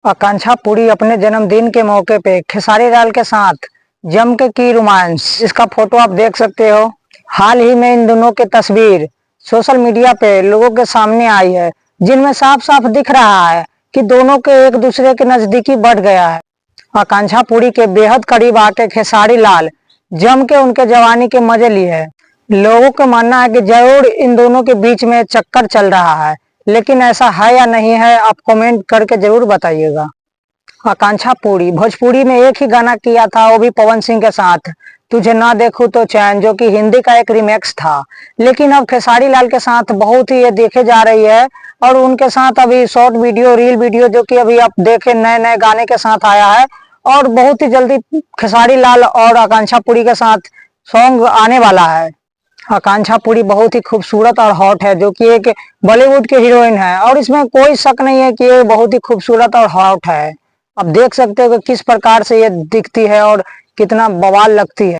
आकांक्षा पूरी अपने जन्मदिन के मौके पे खेसारी लाल के साथ जम के की रोमांस। इसका फोटो आप देख सकते हो। हाल ही में इन दोनों की तस्वीर सोशल मीडिया पे लोगों के सामने आई है, जिनमें साफ साफ दिख रहा है कि दोनों के एक दूसरे के नजदीकी बढ़ गया है। आकांक्षा पूरी के बेहद करीब आके खेसारी लाल जम के उनके जवानी के मजे लिए है। लोगों का मानना है कि जरूर इन दोनों के बीच में चक्कर चल रहा है, लेकिन ऐसा है या नहीं है, आप कमेंट करके जरूर बताइएगा। आकांक्षा पूरी भोजपुरी में एक ही गाना किया था, वो भी पवन सिंह के साथ, तुझे ना देखूं तो चैन, जो कि हिंदी का एक रिमिक्स था। लेकिन अब खेसारी लाल के साथ बहुत ही ये देखे जा रही है, और उनके साथ अभी शॉर्ट वीडियो, रील वीडियो, जो कि अभी आप देखे नए नए गाने के साथ आया है, और बहुत ही जल्दी खेसारी लाल और आकांक्षा पूरी के साथ सॉन्ग आने वाला है। आकांक्षा पूरी बहुत ही खूबसूरत और हॉट है, जो कि एक बॉलीवुड के हीरोइन है, और इसमें कोई शक नहीं है कि ये बहुत ही खूबसूरत और हॉट है। आप देख सकते हो कि किस प्रकार से ये दिखती है और कितना बवाल लगती है।